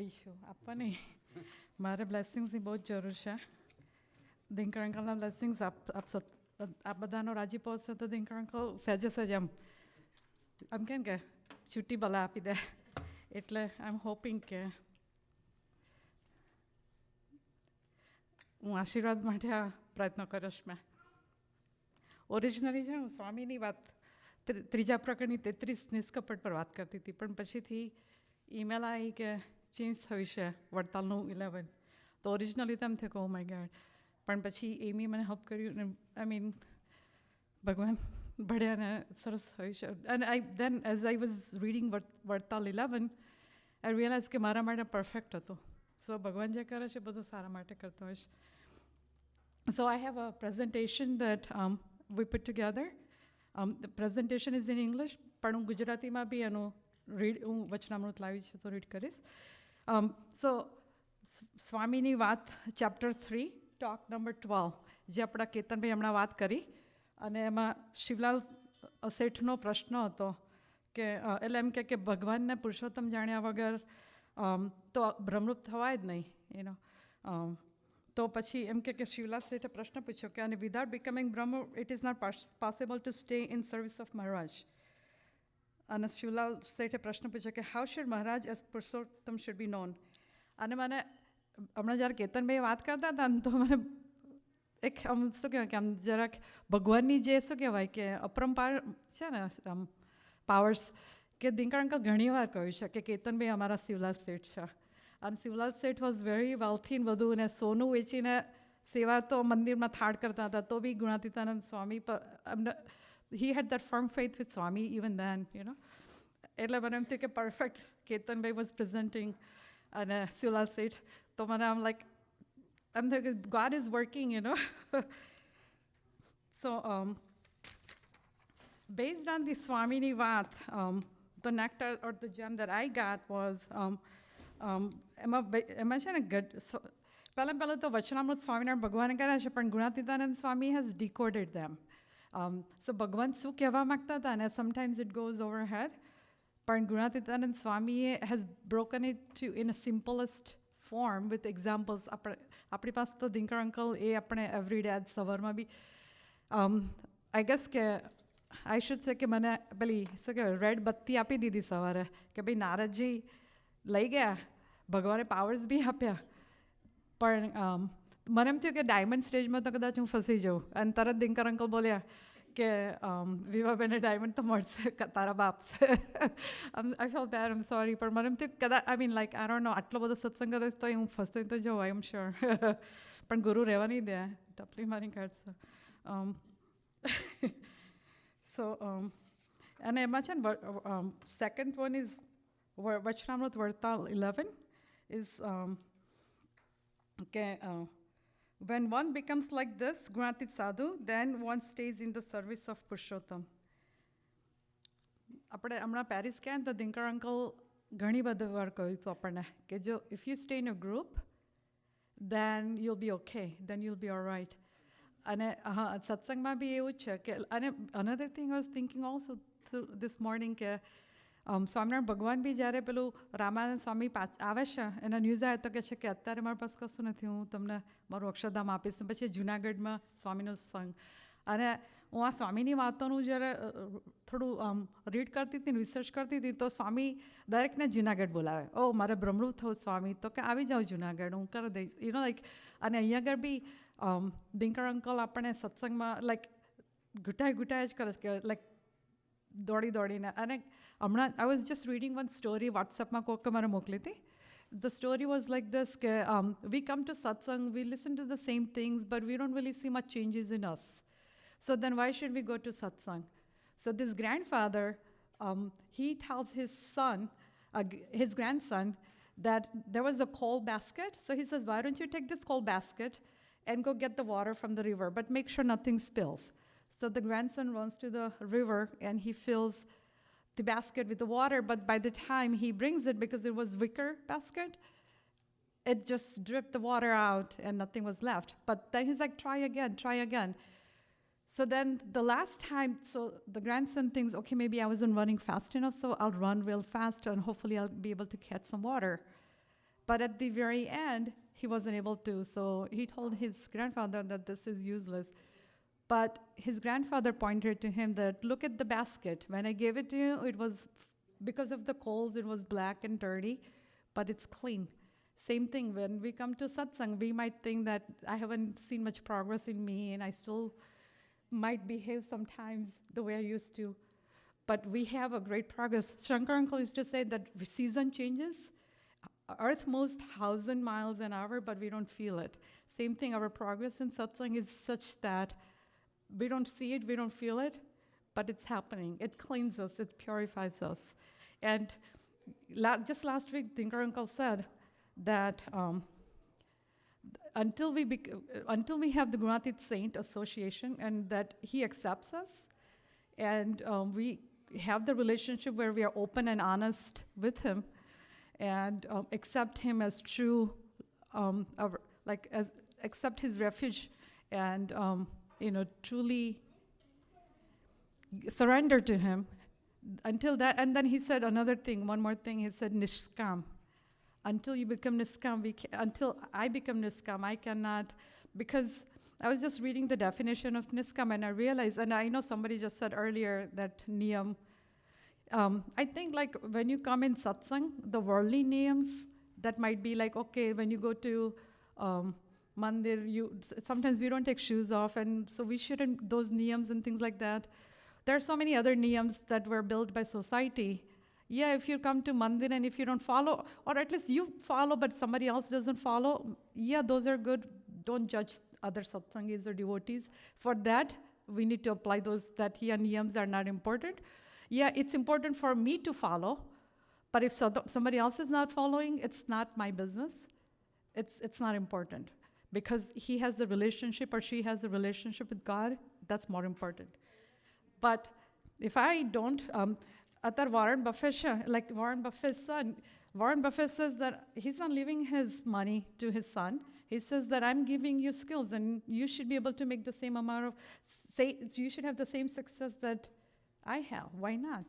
આવીશું આપવાની મારે બ્લેસિંગ્સની બહુ જ જરૂર છે. દિનકર અંકલના બ્લેસિંગ્સ આપ બધાનો રાજીપો હશે તો દિનકર અંકલ સહેજે સહેજ એમ કેમ કે છૂટી ભલા આપી દે. એટલે આઈ એમ હોપિંગ કે હું આશીર્વાદ માટે આ પ્રયત્ન કરીશ. મેં ઓરિજિનલી છે હું સ્વામીની વાત ત્રીજા પ્રકરણની 33 નિષ્કપટ પર વાત કરતી હતી, પણ પછીથી ઈમેલ આવી કે ચેન્જ થયું છે વડતાલનું 11. તો ઓરિજિનલી તો એમ થયું કે ઓ માય ગોડ, પણ પછી એમી મને હેલ્પ કર્યું. આઈ મીન ભગવાન ભળ્યા ને સરસ થયું છે. And then as I was reading Vadtal 11 I realise કે મારા માટે પરફેક્ટ હતું. સો ભગવાન જે કરે છે બધું સારા માટે કરતો હોય છે. So I have a presentation that we put together. The presentation is in English, પણ હું ગુજરાતીમાં બી એનું હું વચનામૃત લાવી છું તો રીડ કરીશ. So સ્વામીની વાત ચેપ્ટર 3 ટોક નંબર 12 જે આપણા કેતનભાઈ હમણાં વાત કરી, અને એમાં શિવલાલ શેઠનો પ્રશ્ન હતો કે એટલે એમ કે ભગવાનને પુરુષોત્તમ જાણ્યા વગર તો ભ્રમરૂપ થવાય જ નહીં. તો પછી એમ કે શિવલાલ શેઠે પ્રશ્ન પૂછ્યો કે અને without becoming Brahm it is not possible to stay in service of Maharaj. અને શિવલાલ શેઠે પ્રશ્ન પૂછ્યો કે how should Maharaj as Purushottam should be known. અને મને હમણાં જ્યારે કેતનભાઈ વાત કરતા હતા ને તો મને એક આમ શું કહેવાય કે આમ જરાક ભગવાનની જે શું કહેવાય કે અપરંપાર છે ને આમ પાવર્સ, કે દિનકર અંકલ ઘણીવાર કહ્યું છે કે કેતનભાઈ અમારા શિવલાલ શેઠ છે. અને શિવલાલ શેઠ વોઝ વેરી વેલ્થી ને બધું, ને સોનું વેચીને સેવા તો મંદિરમાં થાળ કરતા હતા તો બી ગુણાતીતાનંદ સ્વામી પર he had that firm faith with Swami even then એટલે મને એમ થયું કે પરફેક્ટ કેતનભાઈ વોઝ પ્રેઝન્ટિંગ અને શિવલાલ શેઠ. તો મને આમ લાઈક એમ થયું કે God is working so based on the સ્વામીની વાત the nectar or the gem that I got was એમાં છે ને પહેલું તો વચનામૃત સ્વામિનારાયણ ભગવાને કર્યા છે, પણ ગુણાતીતાનંદ સ્વામી હેઝ ડિકોડેડ ધેમ. સો ભગવાન શું કહેવા માગતા હતા ને સમટાઇમ્સ ઇટ ગોઝ ઓવર હેડ, પણ ગુણાતીતાનંદ સ્વામીએ has broken it to in a simplest form with examples. આપણી પાસે તો દિનકર અંકલ એ આપણે એવરી ડે આજ સવારમાં બી આઈ ગેસ કે આઈ શુડ સે કે મને પેલી શું કહેવાય રેડ બત્તી આપી દીધી સવારે કે ભાઈ નારદજી લઈ ગયા, ભગવાને પાવર્સ બી આપ્યા, પણ મને એમ થયું કે ડાયમંડ સ્ટેજમાં તો કદાચ હું ફસી જાઉં. અને તરત દિનકર અંકલ બોલ્યા કે વિભાબેને ડાયમંડ તો મળશે તારા બાપ છે. I feel bad, I am sorry, પણ મને એમ થયું કદાચ I mean like I don't know આટલો બધો સત્સંગ કરે તો હું ફસતી તો જાઉં, આઈ એમ શ્યોર. પણ ગુરુ રહેવા નહીં દે, ટપલી મારી કાઢશે. સો અને એમાં છે ને second one is Vachanamrut Vadtal 11 is when one becomes like this Gunatit sadhu, then one stays in the service of Purushottam. આપણે હમણાં પેરિસ ગયા ને તો દિનકર અંકલ ઘણી બધી વાર કહ્યું હતું આપણને કે જો if you stay in a group then you'll be okay, then you'll be all right. અને હા સત્સંગમાં બી એવું જ છે કે અને another thing I was thinking also this morning કે સ્વામિનારાયણ ભગવાન બી જ્યારે પેલું રામાનંદ સ્વામી આવે છે એના ન્યૂઝ આવે તો કહે છે કે અત્યારે મારી પાસે કશું નથી, હું તમને મારું અક્ષરધામ આપીશ. ને પછી જુનાગઢમાં સ્વામીનો સંગ. અને હું આ સ્વામીની વાતોનું જ્યારે થોડું રીડ કરતી હતી, રિસર્ચ કરતી હતી, તો સ્વામી દરેકને જુનાગઢ બોલાવે. ઓ મારે ભ્રમરૂપ થવું સ્વામી, તો કે આવી જાઓ જુનાગઢ, હું કરી દઈશ. લાઈક અને અહીંયા આગળ બી દિનકર અંકલ આપણે સત્સંગમાં લાઈક ઘૂંટાય જ કરે કે લાઈક દોડીને. અને હમણાં I was just reading one story વોટ્સએપમાં કોઈકે મને મોકલી હતી. The story was like this કે we come to satsang, we listen to the same things, but we don't really see much changes in us. So then why should we go to satsang? So this grandfather, he tells his son, his grandson, that there was a coal basket. So he says, why don't you take this coal basket and go get the water from the river, but make sure nothing spills. So the grandson runs to the river and he fills the basket with the water, but by the time he brings it, because it was wicker basket, it just dripped the water out and nothing was left. But then he's like, try again. So then the last time, so the grandson thinks, okay, maybe I wasn't running fast enough, so I'll run real fast and hopefully I'll be able to catch some water. But at the very end, he wasn't able to. So he told his grandfather that this is useless. But his grandfather pointed to him that, look at the basket. When I gave it to you, it was, because of the coals, it was black and dirty, but it's clean. Same thing, when we come to satsang, we might think that I haven't seen much progress in me and I still might behave sometimes the way I used to. But we have a great progress. Shankar uncle used to say that season changes. Earth moves 1,000 miles an hour, but we don't feel it. Same thing, our progress in satsang is such that we don't see it, we don't feel it, but it's happening. It cleans us, it purifies us. And just last week, Thinker Uncle said that until we have the Gunatit Saint Association and that he accepts us, and we have the relationship where we are open and honest with him, and accept him as true, accept his refuge, and truly surrender to him. Until that, and then he said another thing, one more thing. He said, "Nishkam." Until you become niskam, until I become niskam, I cannot, because I was just reading the definition of niskam and I realized, and I know somebody just said earlier that niyam. I think like when you come in satsang, the worldly niyams, that might be like, okay, when you go to mandir, sometimes we don't take shoes off, and so we shouldn't, those niyams and things like that. There are so many other niyams that were built by society. Yeah, if you come to mandir and if you don't follow, or at least you follow but somebody else doesn't follow, yeah, those are good. Don't judge other satsangis or devotees. For that, we need to apply those, that yeah, niyams are not important. Yeah, it's important for me to follow, but if somebody else is not following, it's not my business. It's not important, because he has the relationship or she has the relationship with God, that's more important. But if I don't, Warren Buffett, like Warren Buffett's son, Warren Buffett says that he's not leaving his money to his son. He says that I'm giving you skills and you should be able to make the same amount of, you should have the same success that I have. Why not?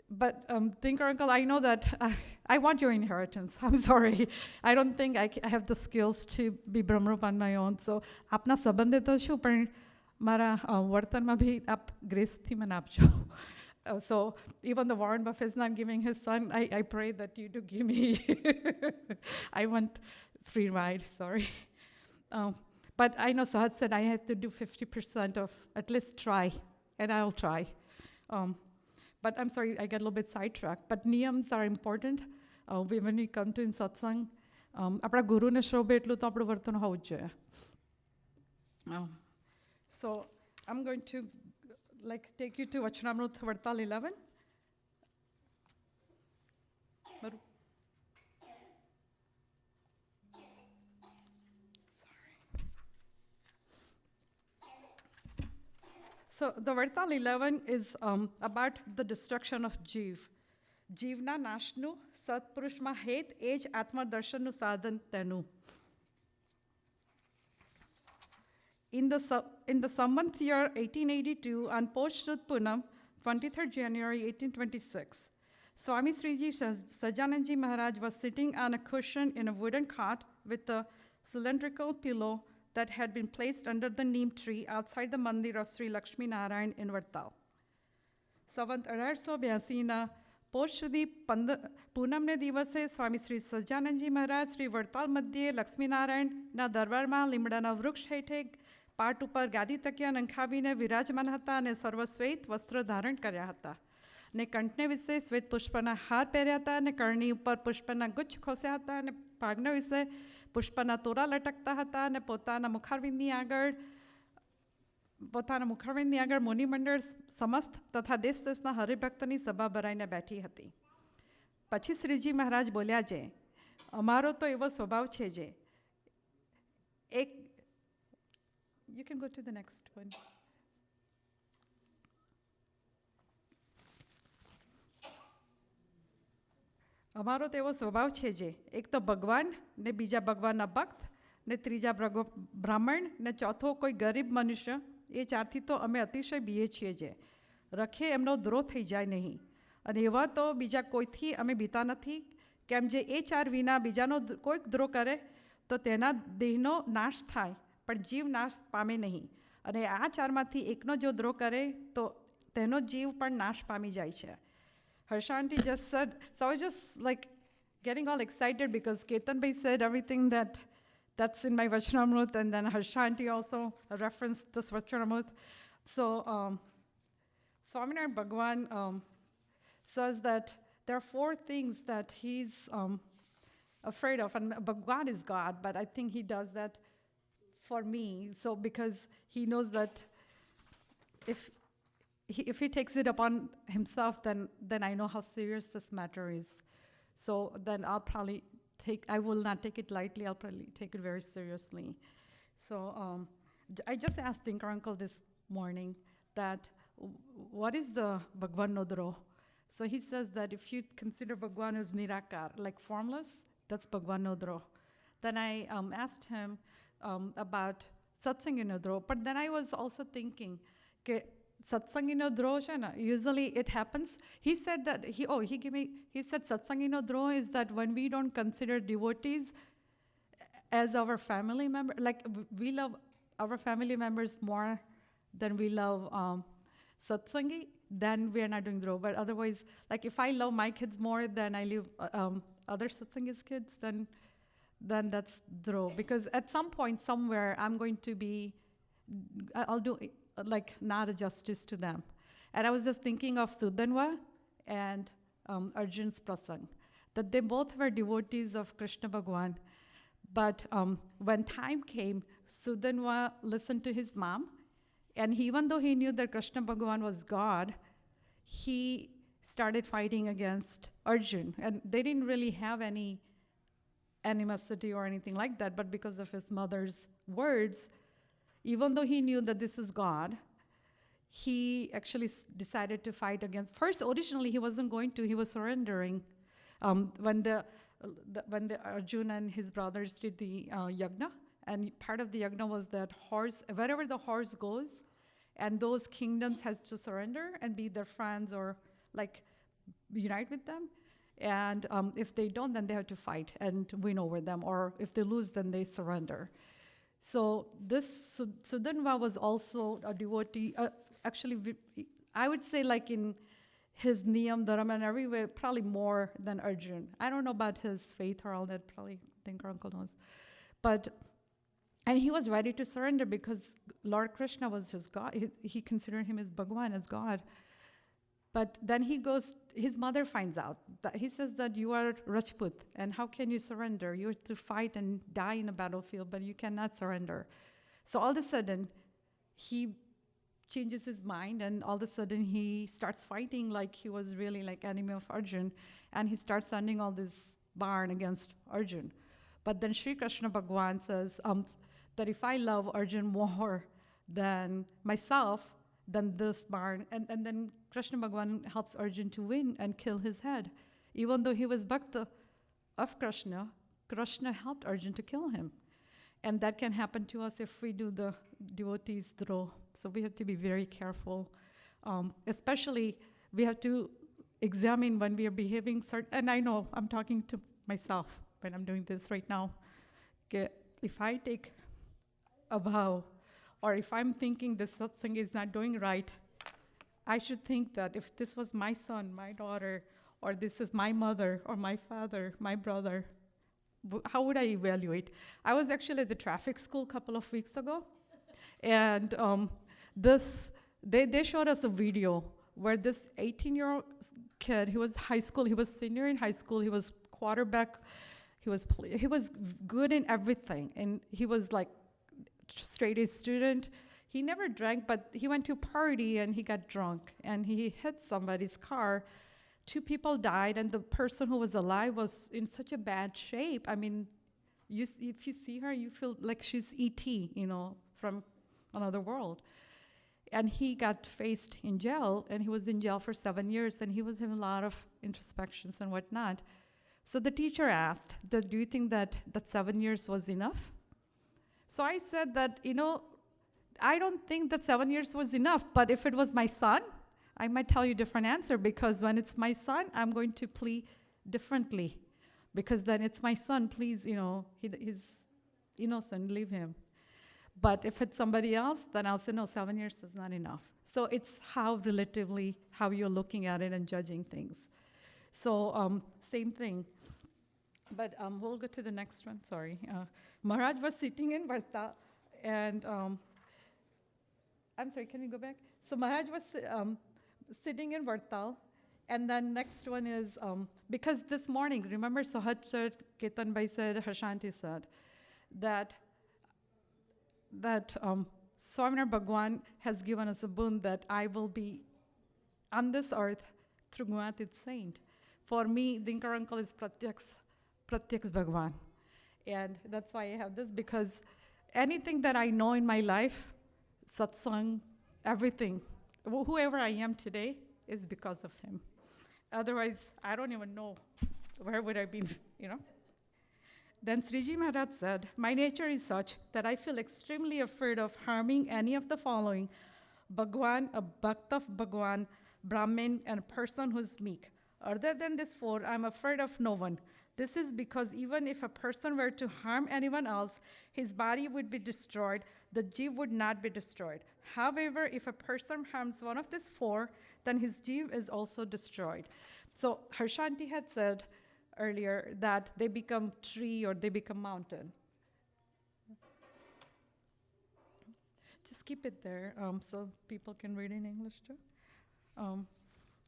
But Thinker Uncle, I know that I want your inheritance. I'm sorry. I don't think I have the skills to be Brahmarup on my own. So, આપના સંબંધે તો શું, પણ મારા વર્તનમાં ભી આપ ગ્રેસથી મને આપજો. So even the Warren Buffett is not giving his son, I pray that you do give me. I want free ride, sorry. But I know Sahad said I had to do 50% of, at least try, and I'll try. But I'm sorry, I get a little bit sidetracked. But niyams are important. When we come to in satsang, આપણા ગુરુને શોભે એટલું તો આપણું વર્તન હોવું જ જોઈએ. So I'm going to take you to Vachanamrut Vartal 11. Sorry. So the Vartal 11 is about the destruction of Jeev. Jeevna nashnu Satpurushma het ej Atma Darshannu sadhan tenu. In the Samvant year 1882, on Posh Shud Punam, 23rd January 1826, Swami Sriji Sajananji Maharaj was sitting on a cushion in a wooden cot with a cylindrical pillow that had been placed under the neem tree outside the mandir of Sri Lakshmi Narayan in Vartal. Savant 1882 પોષ સુધી પૂનમને દિવસે સ્વામી શ્રી સહજાનંદજી મહારાજ શ્રી વડતાલ મધ્યે લક્ષ્મીનારાયણના દરબારમાં લીમડાના વૃક્ષ હેઠે પાટ ઉપર ગાદી તકિયા નંખાવીને વિરાજમાન હતા અને સર્વશ્વેત વસ્ત્ર ધારણ કર્યા હતા ને કંઠને વિશે શ્વેત પુષ્પના હાર પહેર્યા હતા અને કરણી ઉપર પુષ્પના ગુચ્છ ખોસ્યા હતા અને ભાગના વિશે પુષ્પના તોરા લટકતા હતા અને પોતાના મુખારવિંદની આગળ મુનિમંડળ સમસ્ત તથા દેશ દેશના હરિભક્તની સભા ભરાઈને બેઠી હતી. પછી શ્રીજી મહારાજ બોલ્યા છે, અમારો તો એવો સ્વભાવ છે જે એક You can go to the next one. અમારો તો એવો સ્વભાવ છે જે એક તો ભગવાન ને બીજા ભગવાનના ભક્ત ને ત્રીજા બ્રાહ્મણ ને ચોથો કોઈ ગરીબ મનુષ્ય, એ ચારથી તો અમે અતિશય બીએ છીએ જે રખે એમનો દ્રોહ થઈ જાય નહીં. અને એવા તો બીજા કોઈથી અમે બીતા નથી કેમ જે એ ચાર વિના બીજાનો કોઈક દ્રોહ કરે તો તેના દેહનો નાશ થાય પણ જીવ નાશ પામે નહીં અને આ ચારમાંથી એકનો જો દ્રોહ કરે તો તેનો જીવ પણ નાશ પામી જાય છે. Harsha aunty just said, so I was just like getting all excited because Ketan bhai said everything that's in my Vachanamrut, and then Harsha aunty also referenced this Vachanamrut. So Swaminarayan Bhagwan says that there are 4 things that he's afraid of, and Bhagwan is God, but I think he does that for me. So because he knows that if he takes it upon himself, then I know how serious this matter is. So then I will not take it lightly. I'll probably take it very seriously. So I just asked Dinkar uncle this morning that what is the Bhagwan Nodro? So he says that if you consider Bhagwan as Nirakar, like formless, that's Bhagwan Nodro. Then I asked him about Satsangi Nodro, but then I was also thinking, Satsangi Nodro, usually it happens. He said that, he said Satsangi Nodro is that when we don't consider devotees as our family member, like we love our family members more than we love Satsangi, then we are not doing Dhruv. But otherwise, like if I love my kids more than I love other Satsangi's kids, then that's Dhruv. Because at some point, somewhere, I'm going to I'll do like not a justice to them. And I was just thinking of Sudanwa and Arjun's Prasang, that they both were devotees of Krishna Bhagwan. But when time came, Sudanwa listened to his mom, and even though he knew that Krishna Bhagwan was God, he started fighting against Arjun. And they didn't really have any animosity or anything like that, but because of his mother's words, even though he knew that this is God, he actually decided to fight against. First, originally, he wasn't going to. He was surrendering. When the Arjun and his brothers did the yagna, and part of the yagna was that horse, wherever the horse goes, and those kingdoms has to surrender and be their friends or like unite with them. And if they don't, then they have to fight and win over them. Or if they lose, then they surrender. So this Sudanva was also a devotee. Actually, I would say like in his niyam, dharma, and every way, probably more than Arjun. I don't know about his faith or all that. Probably Dinkar uncle knows. And he was ready to surrender because Lord Krishna was his God. He considered him as Bhagwan, as God. But then his mother finds out. That he says that you are Rajput, and how can you surrender? You have to fight and die in a battlefield, but you cannot surrender. So all of a sudden, he changes his mind, and all of a sudden he starts fighting like he was really like enemy of Arjun, and he starts sending all this barn against Arjun. But then Sri Krishna Bhagwan says that if I love Arjun more than myself, then this barn, and then Krishna Bhagwan helps Arjun to win and kill his head. Even though he was Bhakta of Krishna, Krishna helped Arjun to kill him. And that can happen to us if we do the devotees Dhruv. So we have to be very careful. Especially, we have to examine when we are behaving and I know I'm talking to myself when I'm doing this right now. If I take a vow, or if I'm thinking this satsang is not doing right, I should think that if this was my son, my daughter, or this is my mother, or my father, my brother, how would I evaluate? I was actually at the traffic school a couple of weeks ago, and they showed us a video where this 18-year-old kid, he was high school, he was senior in high school, he was quarterback, he was good in everything, and he was like straight A student. He never drank, but he went to a party and he got drunk and he hit somebody's car. 2 people died, and the person who was alive was in such a bad shape. I mean, if you see her, you feel like she's E.T., from another world. And he got faced in jail, and he was in jail for 7 years, and he was having a lot of introspections and whatnot. So the teacher asked, do you think that 7 years was enough? So I said that, I don't think that 7 years was enough, but if it was my son, I might tell you a different answer, because when it's my son, I'm going to plead differently. because then it's my son, please, he's innocent, leave him. But if it's somebody else, then I'll say, no, 7 years is not enough. So it's how you're looking at it and judging things. So same thing. But we'll go to the next one, sorry. Maharaj was sitting in Varta, and I'm sorry, can we go back? So Maharaj was sitting in Vartal, and then next one is, because this morning, remember Sahaj said, Ketan Bhai said, Harshanti said, that Swamina Bhagwan has given us a boon that I will be on this earth through Gunatit Saint. For me, Dinkar uncle is Pratyaks Bhagwan. And that's why I have this, because anything that I know in my life, satsang, everything, whoever I am today is because of him. Otherwise, I don't even know where would I be, Then Sriji Maharaj said, my nature is such that I feel extremely afraid of harming any of the following: Bhagwan, a Bhakt of Bhagwan, Brahmin, and a person who's meek. Other than this four, I'm afraid of no one. This is because even if a person were to harm anyone else, his body would be destroyed, the jiv would not be destroyed. However, if a person harms one of these four, then his jiv is also destroyed. So Harshanti had said earlier that they become tree or they become mountain. Just keep it there so people can read in English too.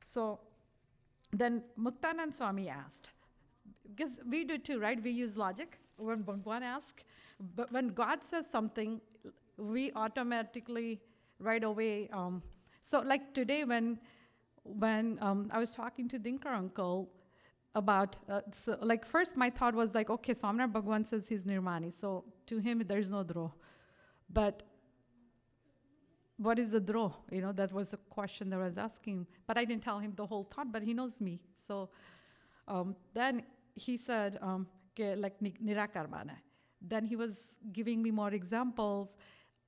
So then Muktanand Swami asked, because we do too, right? We use logic when Bhagwan asks, but when God says something, we automatically right away. So like today when I was talking to Dinkar uncle about, so like first my thought was like, okay, Swamina Bhagwan says he's Nirmani, so to him there's no droh. But what is the droh? That was a question that I was asking. But I didn't tell him the whole thought, but he knows me. So then he said, like Nirakar Bana. Then he was giving me more examples.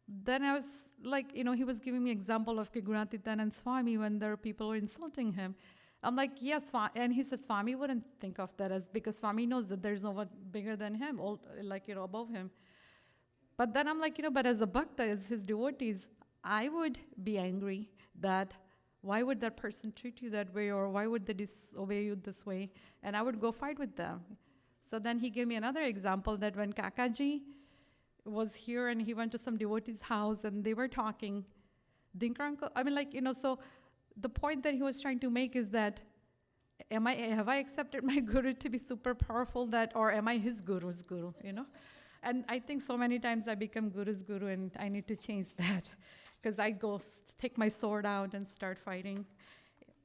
Then I was like, he was giving me example of Gunatitan and Swami when there are people who are insulting him. I'm like, yes, and he said Swami wouldn't think of that as, because Swami knows that there's no one bigger than him, above him. But then I'm like, but as a bhakta, as his devotees, I would be angry that why would that person treat you that way, or why would they disobey you this way? And I would go fight with them. So then he gave me another example that when Kakaji was here and he went to some devotee's house and they were talking, Dinkar uncle, so the point that he was trying to make is that have I accepted my guru to be super powerful, or am I his guru's guru, And I think so many times I become guru's guru, and I need to change that, because I go take my sword out and start fighting.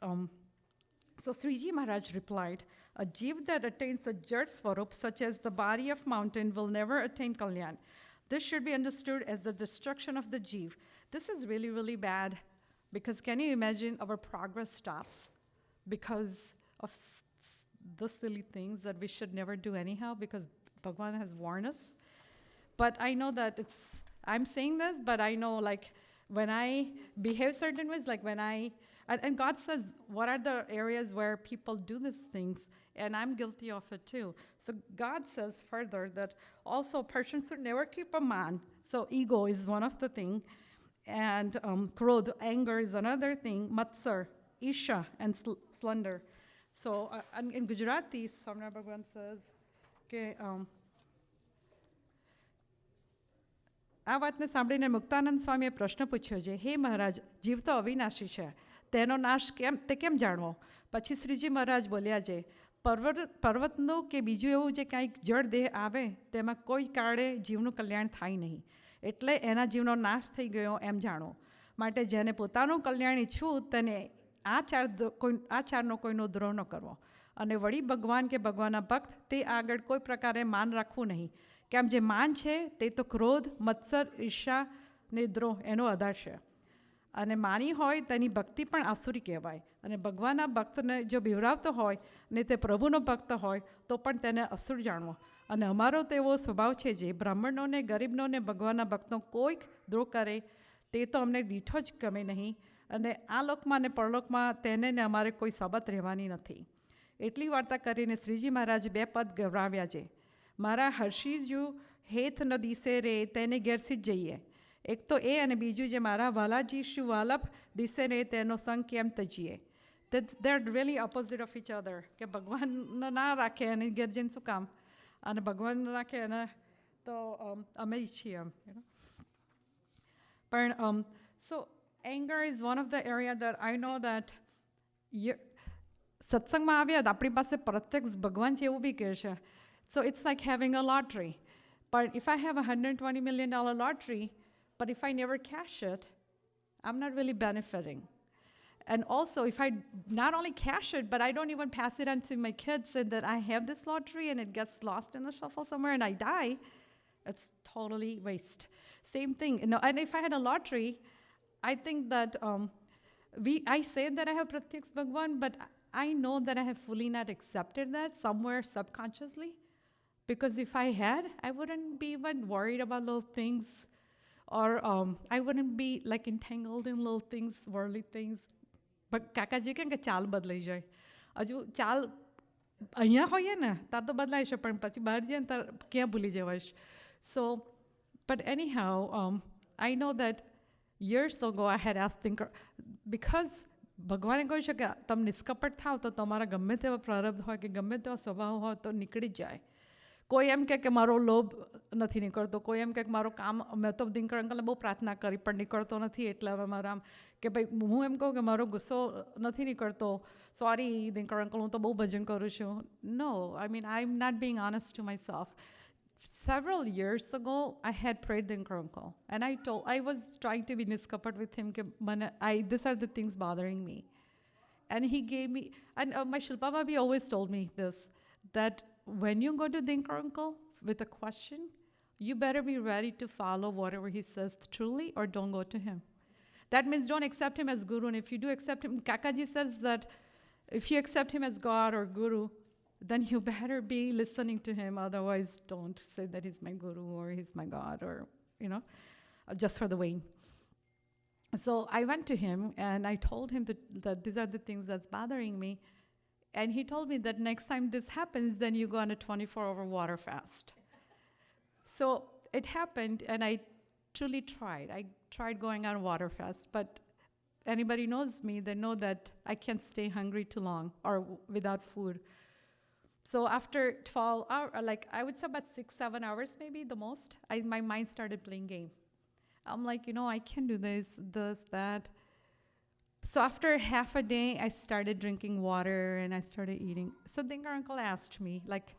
So Sriji Maharaj replied, a jiv that attains a jat swarup, such as the body of mountain, will never attain kalyan. This should be understood as the destruction of the jiv. This is really, really bad, because can you imagine our progress stops because of the silly things that we should never do anyhow, because Bhagwan has warned us. But I know that I'm saying this, but I know like when I behave certain ways, like and God says, what are the areas where people do these things? And I'm guilty of it too. So God says further that also a person should never keep a man. So ego is one of the things. And krodh, anger is another thing. Matsar, isha, and slander. So in Gujarati, Swamina Bhagwan says, okay, આ વાતને સાંભળીને મુક્તાનંદ સ્વામીએ પ્રશ્ન પૂછ્યો છે, હે મહારાજ, જીવ તો અવિનાશી છે, તેનો નાશ કેમ જાણવો? પછી શ્રીજી મહારાજ બોલ્યા છે, પર્વતનું કે બીજું એવું જે કાંઈક જળ દેહ આવે તેમાં કોઈ કાળે જીવનું કલ્યાણ થાય નહીં, એટલે એના જીવનો નાશ થઈ ગયો એમ જાણો. માટે જેને પોતાનું કલ્યાણ ઈચ્છવું તેને આ ચારનો કોઈનો દ્રોહ ન કરવો. અને વળી ભગવાન કે ભગવાનના ભક્ત તે આગળ કોઈ પ્રકારે માન રાખવું નહીં. કેમ જે માન છે તે તો ક્રોધ, મત્સર, ઈર્ષા ને દ્રોહ એનો આધાર છે. અને માની હોય તેની ભક્તિ પણ આસુરી કહેવાય. અને ભગવાનના ભક્તને જો બિવરાવતો હોય ને તે પ્રભુનો ભક્ત હોય તો પણ તેને અસુર જાણવો. અને અમારો તો એવો સ્વભાવ છે જે બ્રાહ્મણોને, ગરીબનોને, ભગવાનના ભક્તનો કોઈક દ્રોહ કરે તે તો અમને દીઠો જ ગમે નહીં. અને આ લોકમાં અને પરલોકમાં તેને ને અમારે કોઈ સોબત રહેવાની નથી. એટલી વાર્તા કરીને શ્રીજી મહારાજ બે પદ ગવરાવ્યા છે. મારા હર્ષિજુ હેત ન દિશે રે તેને ઘેર સીટ જઈએ. એક તો એ અને બીજું જે મારા વાલાજી શું વાલપ દિશે રે તેનો સંગ કેમ તજીએ. They're really opposite of each other. કે ભગવાન ના રાખે અને ઘેર જઈને શું કામ, અને ભગવાન રાખે અને તો અમે ઈચ્છીએ એમ. પણ so anger is one of the area that I know that સત્સંગમાં આવ્યા આપણી પાસે પ્રત્યક્ષ ભગવાન છે એવું બી કહે છે. So it's like having a lottery. But if I have a $120 million lottery, but if I never cash it, I'm not really benefiting. And also, if I not only cash it, but I don't even pass it on to my kids and that I have this lottery and it gets lost in the shuffle somewhere and I die, it's totally waste. Same thing. You know, and if I had a lottery, I think that I say that I have Pratyaks Bhagwan, but I know that I have fully not accepted that somewhere subconsciously. Because if I had, I wouldn't be even worried about little things, or I wouldn't be like entangled in little things, worldly things. But કાકાજી કે ચાલ બદલાઈ જાય. હજુ ચાલ અહીંયા હોઈએ ને ત્યાં તો બદલાય છે, પણ પછી બહાર જઈએ ને ત્યાં ક્યાં ભૂલી જવાય. So, but anyhow, I know that years ago I had asked thinker, because ભગવાને કહ્યું છે કે તમે નિષ્કપટ થાવ તો તમારા ગમે તેવા પ્રારબ્ધ હોય કે ગમે તેવા સ્વભાવ હોય તો નીકળી જાય. કોઈ એમ કે મારો લોભ નથી નીકળતો, કોઈ એમ કે મારો કામ, મેં તો દિનકર અંકલને બહુ પ્રાર્થના કરી પણ નીકળતો નથી, એટલે હવે મારા આમ કે ભાઈ હું એમ કહું કે મારો ગુસ્સો નથી નીકળતો, સોરી દિનકર અંકલ હું તો બહુ ભજન કરું છું. No, I mean, I'm not being honest to myself. Several years ago, I had prayed Dinkar uncle, and I was trying to be niskapat with him. These are the things bothering me, and he gave me. And my Shilpa Bhabi always told me this, that when you go to Dinkar uncle with a question, you better be ready to follow whatever he says truly, or don't go to him. That means don't accept him as guru, and if you do accept him, Kakaji says that if you accept him as God or guru, then you better be listening to him. Otherwise, don't say that he's my guru or he's my God, or, you know, just for the vain. So I went to him and I told him that these are the things that's bothering me. And he told me that next time this happens, then you go on a 24-hour water fast. So it happened, and I truly tried. I tried going on a water fast, but anybody knows me, they know that I can't stay hungry too long or without food. So after 12 hours, like I would say about 6-7 hours maybe the most, my mind started playing game. I'm like, you know, I can do this, that. So after half a day, I started drinking water and I started eating. So Dinkar uncle asked me, like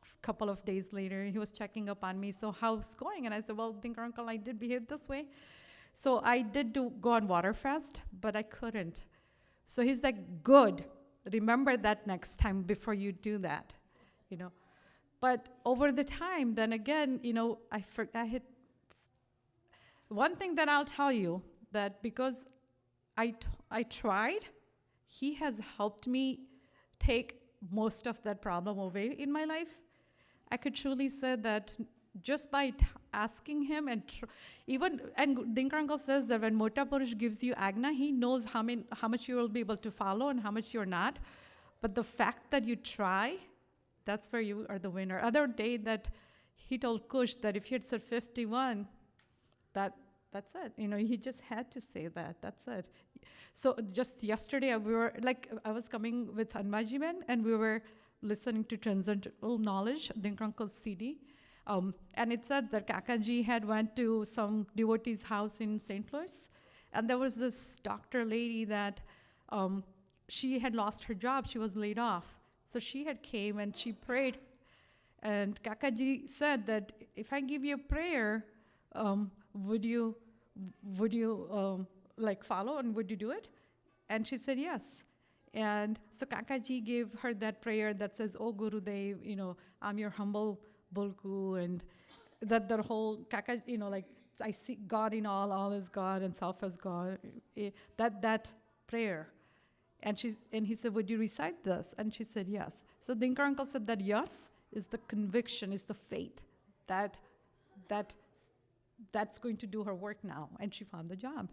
a couple of days later, he was checking up on me, so how's it going? And I said, well, Dinkar uncle, I did behave this way. So I did go on water fast, but I couldn't. So he's like, good. Remember that next time before you do that, you know. But over the time, then again, you know, I had one thing that I'll tell you, that because I tried, he has helped me take most of that problem away in my life. I could truly say that just by asking him, and Dinkar uncle says that when Mota Purush gives you agna, he knows how much you will be able to follow and how much you're not. But the fact that you try, that's where you are the winner. Other day that he told Kush that if he had said 51, that's it. You know, he just had to say that. That's it. So just yesterday, I was coming with Anmajiman, and we were listening to Transcendental Knowledge, Dinkar uncle's CD. And it said that Kakaji had went to some devotee's house in St. Louis, and there was this doctor lady that she had lost her job. She was laid off. So she had came and she prayed. And Kakaji said that if I give you a prayer, would you like follow, and would you do it? And she said yes. And so Kakaji gave her that prayer that says, oh Gurudev, you know, I'm your humble Bulku, and that whole Kakaji, you know, like I see God in all is God, and self as God. That prayer. And he said, would you recite this? And she said yes. So Dinkar uncle said that yes is the conviction, is the faith that's going to do her work now. And she found the job.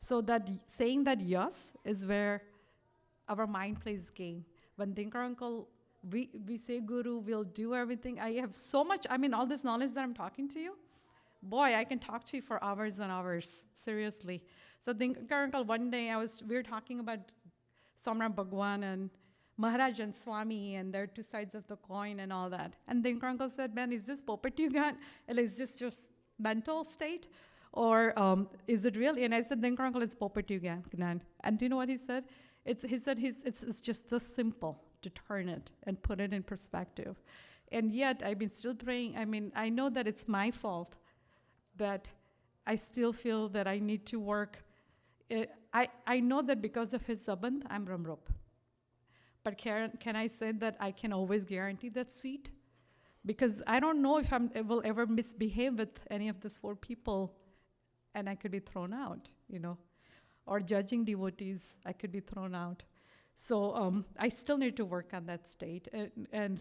So that saying that yes is where our mind plays game. When Dinkar uncle, we say Guru, we'll do everything. I have so much, all this knowledge that I'm talking to you, boy, I can talk to you for hours and hours, seriously. So Dinkar uncle, one day we were talking about Somnath Bhagwan and Maharaj and Swami and their two sides of the coin and all that. And Dinkar uncle said, man, is this puppet you got? And is this just mental state? Or is it real? And I said, Dinkar uncle, it's puppet you got. And do you know what he said? He said it's just this simple to turn it and put it in perspective. And yet, I've been still praying. I know that it's my fault that I still feel that I need to work. I know that because of his saband, I'm Ramrup. But can I say that I can always guarantee that seat? Because I don't know if I will ever misbehave with any of these 4 people, and I could be thrown out, Or judging devotees, I could be thrown out. So I still need to work on that state. And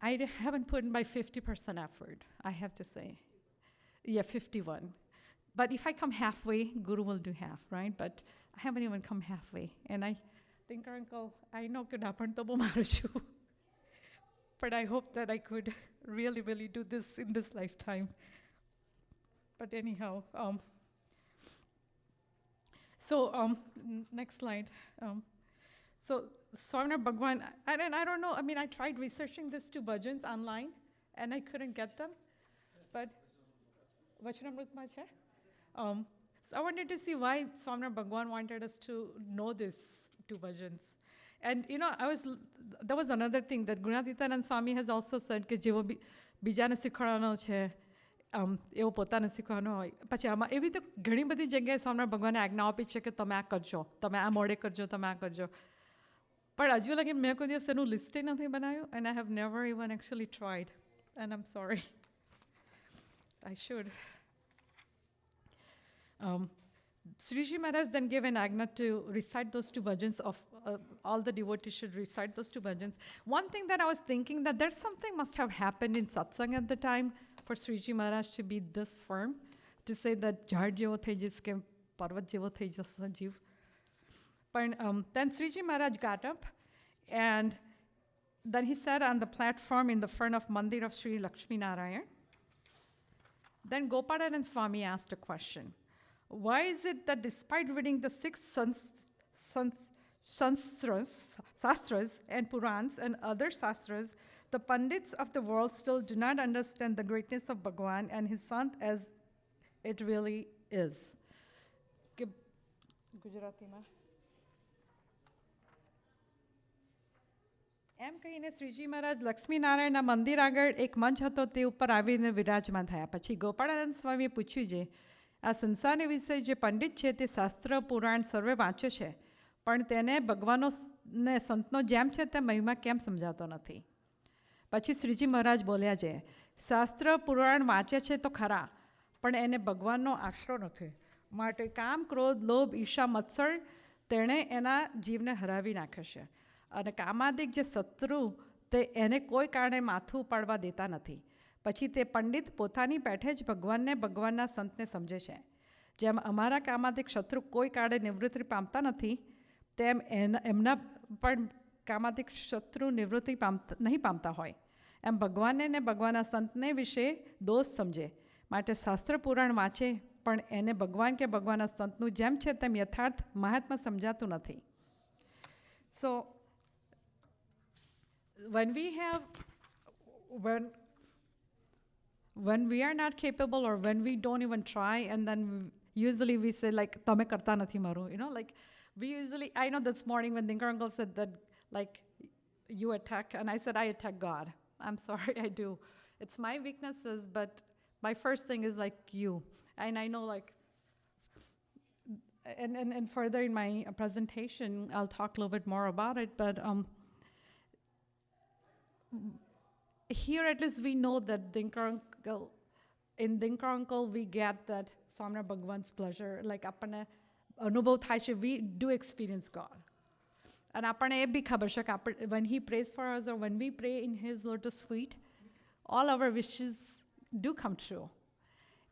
I haven't put in my 50% effort, I have to say. Yeah, 51. But if I come halfway, Guru will do half, right? But I haven't even come halfway. And I think, uncle, I know could happen to Maharaju. But I hope that I could really, really do this in this lifetime. But anyhow, next slide. So Swamina Bhagwan, I don't know, I tried researching these 2 bhajans online, and I couldn't get them. But Vachanamrit hai? So I wanted to see why Swamina Bhagwan wanted us to know these 2 bhajans. And there was another thing that Gunadityanand Swami has also said કે જેવો બીજાને શીખવાડવાનો છે એવો પોતાને શીખવાનો હોય. પછી આમાં એવી તો ઘણી બધી જગ્યાએ સ્વામિનારાયણ ભગવાને આજ્ઞા આપી છે કે તમે આ કરજો, તમે આ મોડે કરજો, તમે આ કરજો. પણ હજુ લગી મેં કોઈ દિવસ એનું લિસ્ટે નથી બનાવ્યું, and I have never even actually tried, and I'm sorry. I should. Sriji Maharaj then gave an agna to recite those 2 bhajans of all the devotees should recite those 2 bhajans. One thing that I was thinking that there's something must have happened in satsang at the time for Sriji Maharaj to be this firm, to say that jhad jevo thai jiske parvat jevo thai jasa jeev. But then Sriji Maharaj got up and then he sat on the platform in the front of Mandir of Sri Lakshmi Narayan. Then Gopalanand Swami asked a question. Why is it that despite reading the 6 Sastras and Purans and other Sastras, the Pandits of the world still do not understand the greatness of Bhagwan and his Sant as it really is? Gujarati ma. એમ કહીને શ્રીજી મહારાજ લક્ષ્મીનારાયણના મંદિર આગળ એક મંચ હતો તે ઉપર આવીને વિરાજમાન થયા. પછી ગોપાળાનંદ સ્વામીએ પૂછ્યું છે આ સંસારની વિષય જે પંડિત છે તે શાસ્ત્ર પુરાણ સર્વે વાંચે છે પણ તેને ભગવાનનો ને સંતનો જેમ છે તે મહિમા કેમ સમજાતો નથી? પછી શ્રીજી મહારાજ બોલ્યા છે શાસ્ત્ર પુરાણ વાંચે છે તો ખરા પણ એને ભગવાનનો આશરો નથી, માટે કામ ક્રોધ લોભ ઈર્ષા મત્સર તેણે એના જીવને હરાવી નાખે છે અને કામાદિક જે શત્રુ તે એને કોઈ કારણે માથું ઉપાડવા દેતા નથી. પછી તે પંડિત પોતાની પેઠે જ ભગવાનને ભગવાનના સંતને સમજે છે. જેમ અમારા કામાદિક શત્રુ કોઈ કાળે નિવૃત્તિ પામતા નથી તેમ એમના પણ કામાદિક શત્રુ નિવૃત્તિ નહીં પામતા હોય એમ ભગવાનને ને ભગવાનના સંતને વિશે દોષ સમજે. માટે શાસ્ત્ર પુરાણ વાંચે પણ એને ભગવાન કે ભગવાનના સંતનું જેમ છે તેમ યથાર્થ મહાત્મા સમજાતું નથી. So when we are not capable or when we don't even try, and then usually we say like tame karta nathi maru, like we usually, I know this morning when Dinkar uncle said that like you attack, and I said I attack God. I'm sorry, I do. It's my weaknesses, but my first thing is like you, and I know like and further in my presentation I'll talk a little bit more about it, but here at least we know that in Dinkar uncle we get that Swamina Bhagwan's pleasure, like apane anubhav થાય છે, we do experience God. And apane એ બી ખબર છે કે when he prays for us or when we pray in his lotus feet, all our wishes do come true.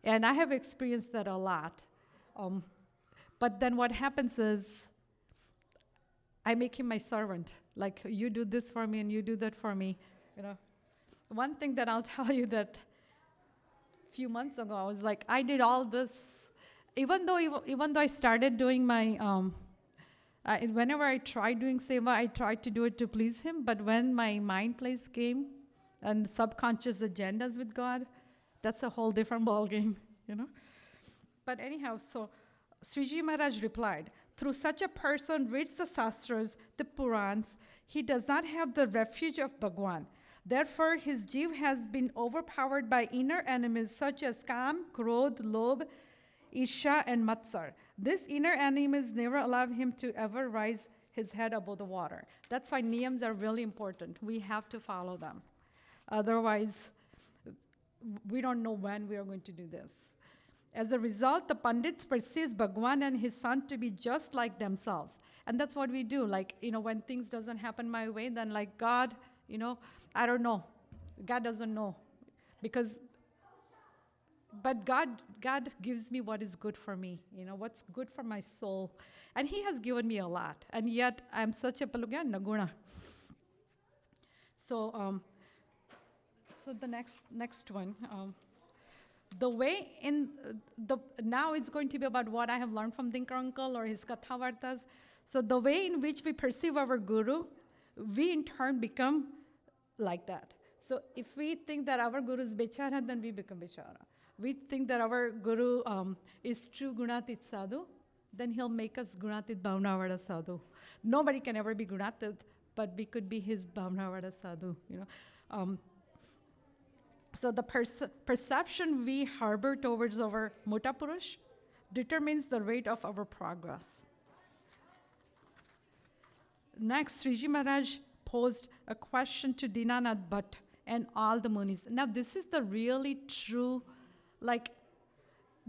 And I have experienced that a lot. But then what happens is I make him my servant. Like, you do this for me and you do that for me. You know, one thing that I'll tell you that a few months ago, I was like, I did all this, even though I started doing my, whenever I tried doing seva, I tried to do it to please him. But when my mind place came and subconscious agendas with God, that's a whole different ballgame, you know. But anyhow, so Sriji Maharaj replied, through such a person reads the Shastras, the Purans, he does not have the refuge of Bhagwan. Therefore, his jiv has been overpowered by inner enemies such as Kam, Krodh, Lobh, Isha, and Matsar. These inner enemies never allow him to ever rise his head above the water. That's why niyams are really important. We have to follow them. Otherwise, we don't know when we are going to do this. As a result, the Pandits perceive Bhagwan and his son to be just like themselves. And that's what we do. Like, when things doesn't happen my way, then like, God, I don't know. God doesn't know. But God gives me what is good for me, what's good for my soul. And he has given me a lot. And yet, I'm such a palugya naguna. So the next one. The way now it's going to be about what I have learned from Dinkar uncle or his Kathavartas. So the way in which we perceive our guru, we in turn become like that. So if we think that our guru is Bechara, then we become Bechara. We think that our guru is true Gunatit Sadhu, then he'll make us Gunatit Bhavnavada Sadhu. Nobody can ever be Gunatit, but we could be his Bhavnavada Sadhu, So the perception we harbor towards our Mota Purush determines the rate of our progress. Next, Sriji Maharaj posed a question to Dinanath Bhatt and all the Munis. Now, this is the really true,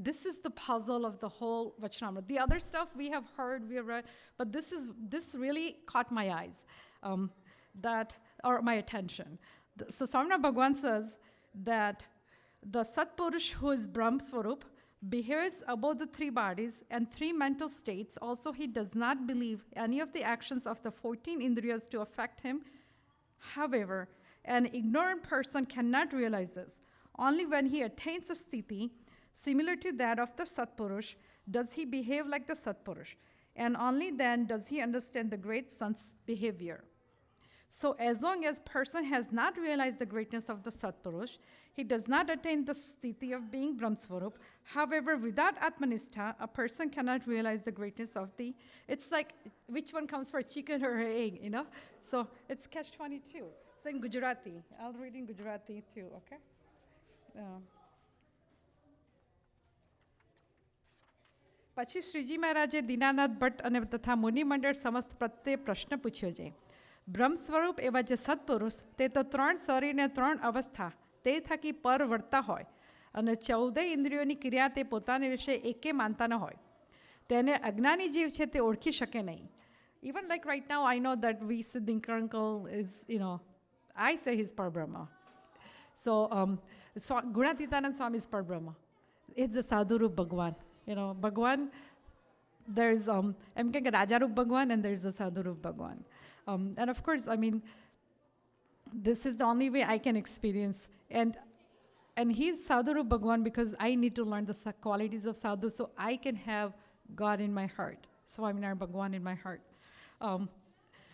this is the puzzle of the whole Vachanamrita. The other stuff we have heard, we have read, but this really caught my eyes, or my attention. So Swaminarayan Bhagwan says that the Satpurush who is Brahm Swarup behaves above the three bodies and three mental states. Also, he does not believe any of the actions of the 14 Indriyas to affect him. However, an ignorant person cannot realize this. Only when he attains the sthiti similar to that of the Satpurush does he behave like the Satpurush. And only then does he understand the great son's behavior. So as long as person has not realized the greatness of the Satpurush, he does not attain the sthiti of being Brahmswarup. However, without Atmanistha, a person cannot realize the greatness of it's like, which one comes first, chicken or egg, So it's catch-22. So in Gujarati, I'll read in Gujarati too, okay? પછી શ્રીજી મહારાજે દીનાનાથ ભટ્ટ અને તથા મુનિ મંડળ સમસ્ત પ્રત્યે પ્રશ્ન પૂછ્યો છે. બ્રહ્મ સ્વરૂપ એવા જે સત્પુરુષ તે તો 3 શરીર ને 3 અવસ્થા તે થકી પર વર્તા હોય અને 14 ઇન્દ્રિયોની ક્રિયા તે પોતાને વિશે એકે માનતા ન હોય. તેને અજ્ઞાની જીવ છે તે ઓળખી શકે નહીં. Even like right now, I know that we see Dinkar uncle is, I say he's Parbrahma. So Gunatitanand Swami is Parbrahma. It's the Sadhurup Bhagwan. Bhagwan, there's Rajarup Bhagwan and there's the Sadhurup Bhagwan. And of course, this is the only way I can experience. And he's Sadhurup Bhagwan because I need to learn the qualities of Sadhu so I can have God in my heart. Swaminarayan Bhagwan in my heart.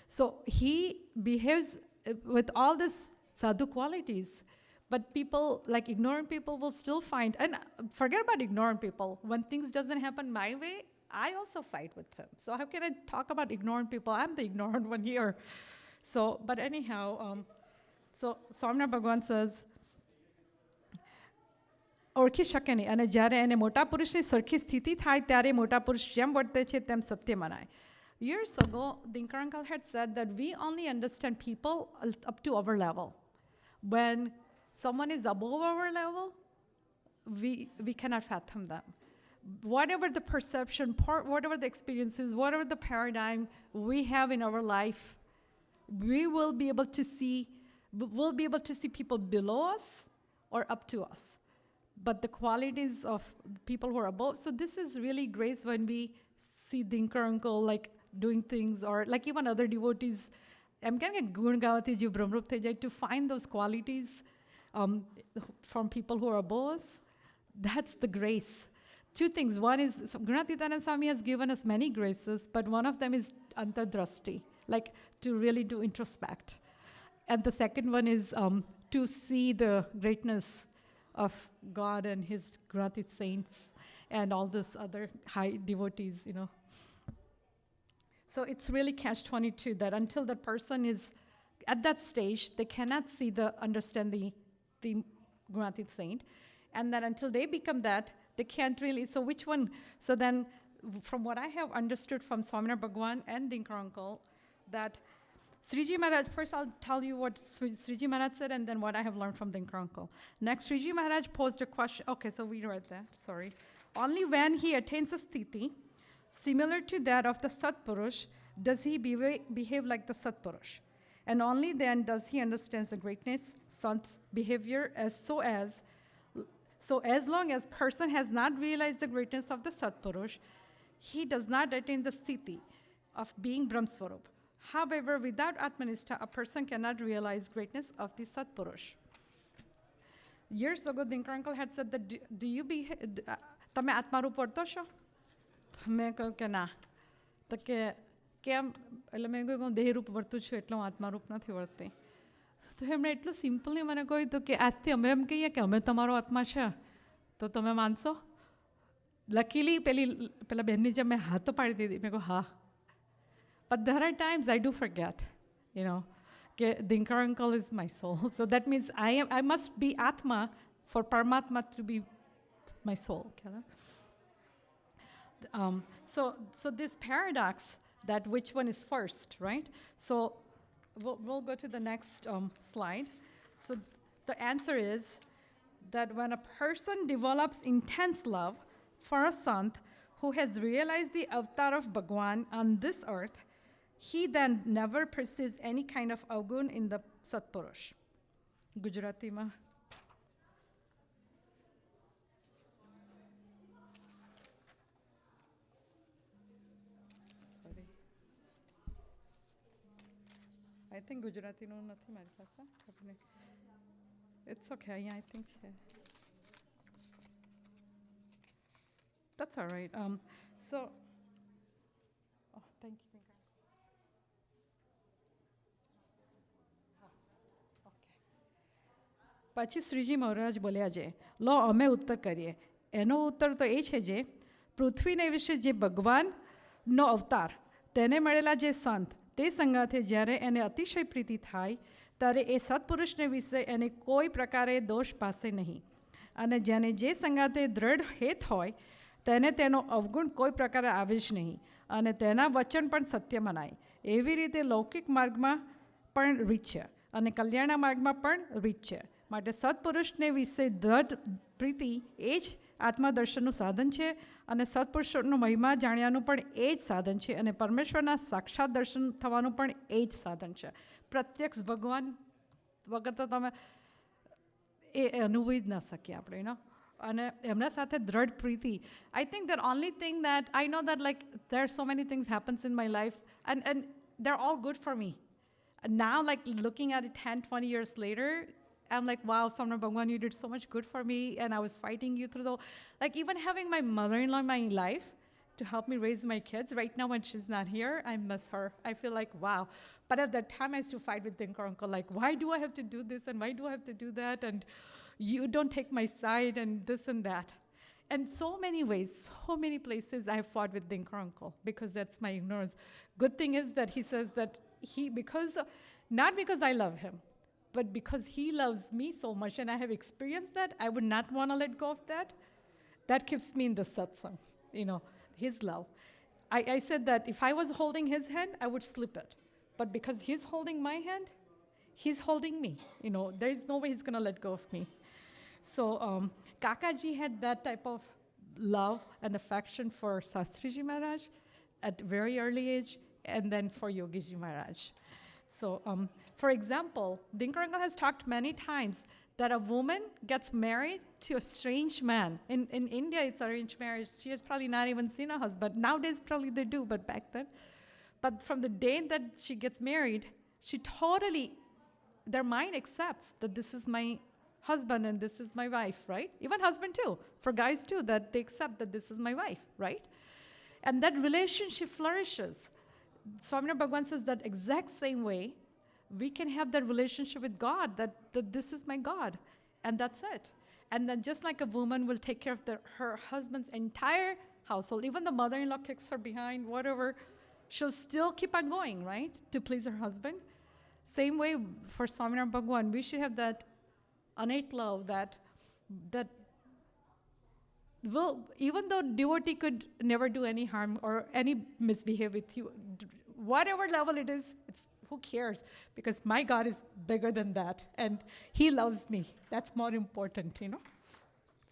So he behaves with all these Sadhu qualities. But people, like ignorant people, will still find, and forget about ignorant people. When things doesn't happen my way, I also fight with them. So how can I talk about ignorant people? I'm the ignorant one here. So, but anyhow, so Swaminarayan Bhagwan says, ઓળખી શકે નહીં અને જ્યારે એને મોટા પુરુષની સરખી સ્થિતિ થાય ત્યારે મોટા પુરુષ જેમ વર્તે છે તેમ સત્ય મનાય. Years ago, Dinkar uncle had said that we only understand people up to our level. When someone is above our level, we cannot fathom them. Whatever the perception, whatever the experiences, whatever the paradigm we have in our life, we will be able to see people below us or up to us. But the qualities of people who are above, so this is really grace when we see Dinkar uncle doing things, or like even other devotees, એમ કે ગુણ ગાવાથી જીવ ભ્રમરૂપ થઈ જાય, to find those qualities um, from people who are above us, that's the grace. Two things. One is, so Gunatitananda Swami has given us many graces, but one of them is antardrashti, like to really do introspect. And the second one is to see the greatness of God and his Gunatit saints and all this other high devotees, So it's really catch-22 that until that person is at that stage, they cannot understand the Gunatit saint. And that until they become that, they can't really, so which one? So then, from what I have understood from Swaminarayan Bhagwan and Dinkar uncle, that Sriji Maharaj, first I'll tell you what Sriji Maharaj said and then what I have learned from Dinkar uncle. Next, Sriji Maharaj posed a question. Okay, so we read that, sorry. Only when he attains a sthiti similar to that of the Satpurush does he behave like the Satpurush. And only then does he understand the greatness, Sant's behavior So as long as person has not realized the greatness of the Satpurush, he does not attain the sthiti of being Brahmswarup. However, without Atmanistha, a person cannot realize greatness of the Satpurush. Years ago, Dinkar uncle had said that, do you behave, તમે આત્મારૂપ વર્તો છો? મેં કહ્યું કે ના. તો કે કેમ? એટલે મેં કહ્યું દેહરૂપ વર્તું છું એટલે હું આત્મારૂપ નથી વર્તી. તો એમણે એટલું સિમ્પલી મને કહ્યું હતું કે આજથી અમે એમ કહીએ કે અમે તમારો આત્મા છે તો તમે માનશો? લકીલી પેલા બહેનની જેમ મેં હાથ તો પાડી દીધી. મેં કહું હા. But there are times I do forget, કે Dinkar uncle is my soul. So that means I must be Atma for Paramatma to be my soul. So this paradox, that which one is first, right? So we'll go to the next slide. So the answer is that when a person develops intense love for a sant who has realized the avatar of Bhagwan on this earth, he then never perceives any kind of avgun in the Satpurush. Gujarati ma. Sorry. I think Gujarati no nathi mari પાસે. It's okay. Yeah, I think so. That's all right. So, thank you. પછી શ્રીજી મહારાજ બોલ્યા છે, લો અમે ઉત્તર કરીએ. એનો ઉત્તર તો એ છે જે પૃથ્વીને વિશે જે ભગવાનનો અવતાર તેને મળેલા જે સંત તે સંગાથે જ્યારે એને અતિશય પ્રીતિ થાય ત્યારે એ સત્પુરુષને વિશે એને કોઈ પ્રકારે દોષ પાસે નહીં. અને જેને જે સંગાથે દૃઢ હેત હોય તેને તેનો અવગુણ કોઈ પ્રકારે આવે જ નહીં અને તેના વચન પણ સત્ય મનાય. એવી રીતે લૌકિક માર્ગમાં પણ રીત છે અને કલ્યાણ માર્ગમાં પણ રીત છે. માટે સત્પુરુષને વિશે દૃઢ પ્રીતિ એ જ આત્મદર્શનનું સાધન છે અને સત્પુરુષનો મહિમા જાણ્યાનું પણ એ જ સાધન છે અને પરમેશ્વરના સાક્ષાત દર્શન થવાનું પણ એ જ સાધન છે. પ્રત્યક્ષ ભગવાન વગર તો તમે એ અનુભવી જ ન શકીએ આપણે. અને એમના સાથે દૃઢ પ્રીતિ. I think the only thing that I know that like there are so many things happens in my life and they're all good for me. Now like looking at it 10-20 years later, I'm like, wow, Swaminarayan Bhagwan, you did so much good for me and I was fighting you through like even having my mother-in-law in my life to help me raise my kids. Right now when she's not here, I miss her. I feel like, wow. But at that time I used to fight with Dinkar uncle, like, why do I have to do this and why do I have to do that? And you don't take my side and this and that. And so many ways, so many places I have fought with Dinkar uncle because that's my ignorance. Good thing is that he says that not because I love him, but because he loves me so much and I have experienced that, I would not want to let go of that. That keeps me in the satsang, his love. I said that if I was holding his hand, I would slip it. But because he's holding my hand, he's holding me. There is no way he's going to let go of me. So Kakaji had that type of love and affection for Shastriji Maharaj at very early age, and then for Yogiji Maharaj. So, for example, Dinkar uncle has talked many times that a woman gets married to a strange man. In India, it's arranged marriage. She has probably not even seen a husband. Nowadays, probably they do, but back then. But from the day that she gets married, she totally, their mind accepts that this is my husband and this is my wife, right? Even husband too, for guys too, that they accept that this is my wife, right? And that relationship flourishes. Swamina Bhagwan says that exact same way, we can have that relationship with God, that this is my God, and that's it. And then just like a woman will take care of her husband's entire household, even the mother-in-law kicks her behind, whatever, she'll still keep on going, right, to please her husband. Same way for Swaminarayan Bhagwan, we should have that innate love that will, even though devotee could never do any harm or any misbehave with you, whatever level it is, who cares? Because my God is bigger than that, and He loves me. That's more important,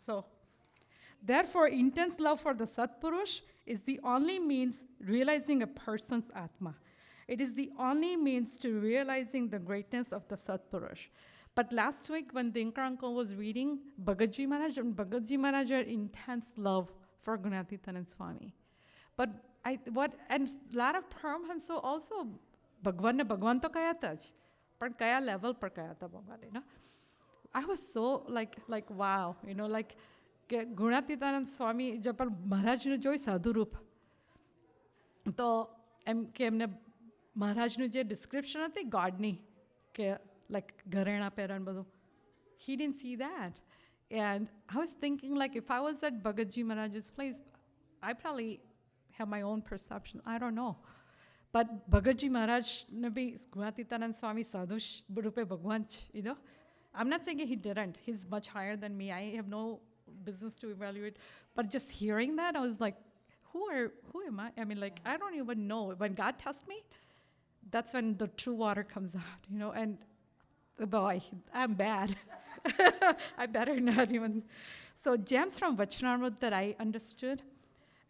So, therefore, intense love for the Satpurush is the only means realizing a person's Atma. It is the only means to realizing the greatness of the Satpurush. But last week, when Dinkar uncle was reading Bhagatji Maharaj, and Bhagatji Maharaj had intense love for Gunatitanand Swami. But a lot of Paramahansa also, Bhagwan ne Bhagwan to kaya ta જ, પણ કયા level પર કયા હતા ભગવાન, I was so like wow, like કે ગુણાતીતાનંદ સ્વામી જબ મહારાજનું જોઈ સાધુ રૂપ તો એમ કે એમને મહારાજનું જે ડિસ્ક્રિપ્શન હતી ગોડની કે like ઘરેણા પહેરણ બધું, he didn't see that. And I was thinking, like, if I was at Bhagatji Maharaj's place, I probably have my own perception. I don't know. But Bhagatji Maharaj nabi Gunatitanand Swami sadhush rupe Bhagwan, I'm not saying he didn't. He's much higher than me. I have no business to evaluate. But just hearing that, I was like, who am I? I mean, like, I don't even know. When God tests me, that's when the true water comes out, and boy, I'm bad. I better not even. So gems from Vachanamrut that I understood,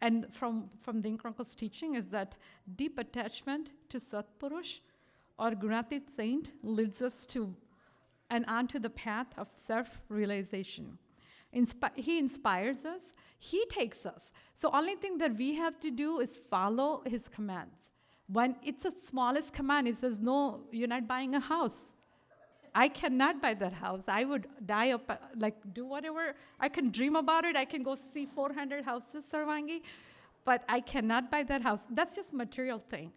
and from Dinkar uncle's teaching, is that deep attachment to Satpurush or Gunatit saint leads us to and onto the path of self-realization. He inspires us. He takes us. So only thing that we have to do is follow his commands. When it's the smallest command, it says, no, you're not buying a house. I cannot buy that house. I would die up, do whatever. I can dream about it. I can go see 400 houses, Sarvangi, but I cannot buy that house. That's just material thing.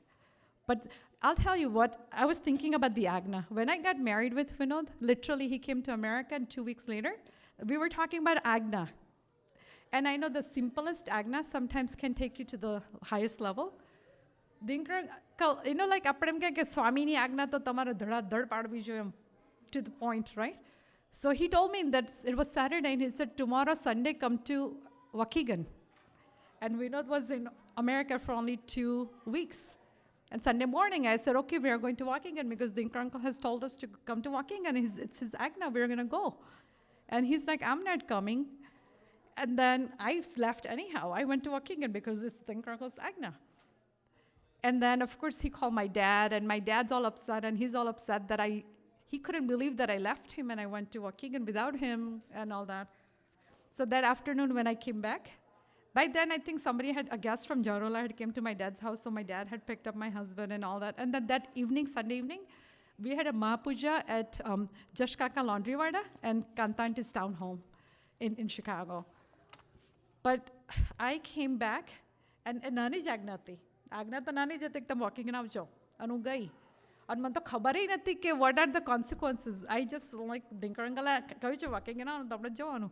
But I'll tell you what, I was thinking about the Agna. When I got married with Vinod, literally he came to America, and 2 weeks later, we were talking about Agna. And I know the simplest Agna sometimes can take you to the highest level. Dinkar, like આપણે કે સ્વામીની આજ્ઞા તો તમારે ધડાધડ પાડવી જોઈએ to the point, right? So he told me that it was Saturday, and he said, tomorrow, Sunday, come to Waukegan. And Vinod was in America for only 2 weeks. And Sunday morning, I said, okay, we are going to Waukegan because Dinkar uncle has told us to come to Waukegan. It's his Agna, we're going to go. And he's like, I'm not coming. And then I left anyhow. I went to Waukegan because it's Dinkar uncle's Agna. And then, of course, he called my dad, and my dad's all upset, and he's all upset that he couldn't believe that I left him and I went to Waukegan without him and all that. So that afternoon when I came back, by then I think a guest from Jarola had came to my dad's house, so my dad had picked up my husband and all that. And then that evening, Sunday evening, we had a Mahapuja at Jash Kaka Laundry Wada and Kantanti's town home in Chicago. But I came back, and Nani Jagnati. આજ્ઞા તો નાની જ હતી એકદમ walking આવજો અને હું ગઈ અને મને તો ખબર નથી કે what are the consequences I just like Dinkar અંકલે કહ્યું છે વોકિંગ આવવાનું તો આપણે જવાનું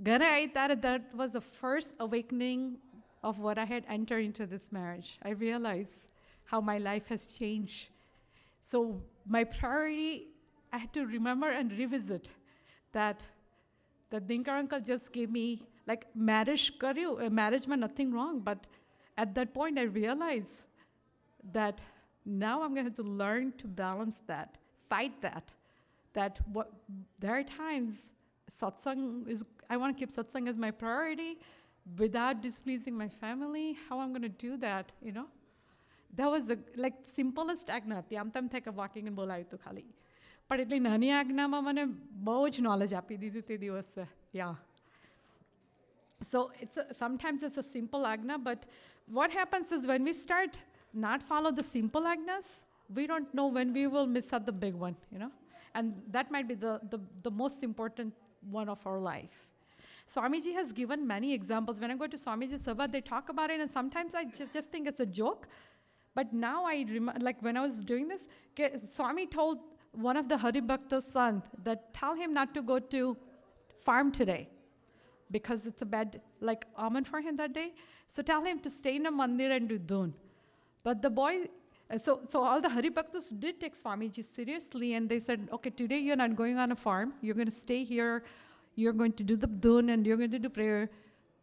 ઘરે આવી ત્યારે that was the first awakening of what I had entered into this marriage. I realized how my life has changed. So my priority, I had to remember and revisit that Dinkar uncle just gave me like marriage માં nothing wrong, but at that point, I realized that now I'm going to have to learn to balance that, fight that. There are times satsang I want to keep satsang as my priority without displeasing my family. How I'm going to do that, That was the simplest આજ્ઞા હતી. આમ તેમ થાય કે walking બોલાવ્યું હતું ખાલી. પણ એટલી નાની આજ્ઞામાં મને બહુ જ નોલેજ આપી દીધું તે દિવસે. Yeah. So sometimes it's a simple agna, but what happens is when we start not follow the simple agnas, we don't know when we will miss out the big one, And that might be the most important one of our life. Swamiji has given many examples. When I go to Swamiji's Sabha, they talk about it, and sometimes I just think it's a joke. But now I remember, like when I was doing this, Swami told one of the Hari Bhakta's son that tell him not to go to farm today because it's a bad omen for him that day. So tell him to stay in a mandir and do dun. But the boy, so all the Hari Bhaktas did take Swamiji seriously, and they said, okay, today you're not going on a farm. You're going to stay here. You're going to do the dun and you're going to do prayer.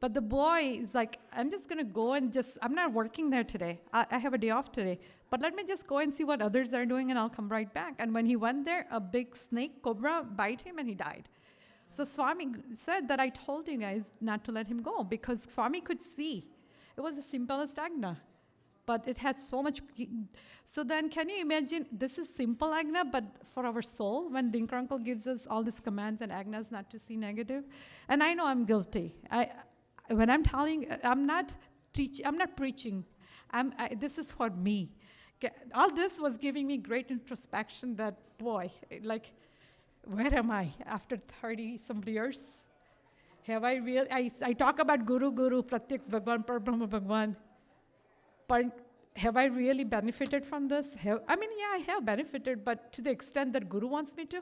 But the boy is like, I'm just going to go and I'm not working there today. I have a day off today. But let me just go and see what others are doing and I'll come right back. And when he went there, a big snake, cobra, bite him and he died. So Swami said that I told you guys not to let him go because Swami could see. It was the simplest agna. But it had so much. So then can you imagine, this is simple agna, but for our soul, when Dinkar uncle gives us all these commands and agnas not to see negative. And I know I'm guilty. When I'm telling, I'm not preaching. This is for me. All this was giving me great introspection that, boy, where am I after 30-some years? Have I really, I talk about Guru, Pratyaks Bhagwan, Parbrahma Bhagwan. But have I really benefited from this? I have benefited, but to the extent that Guru wants me to.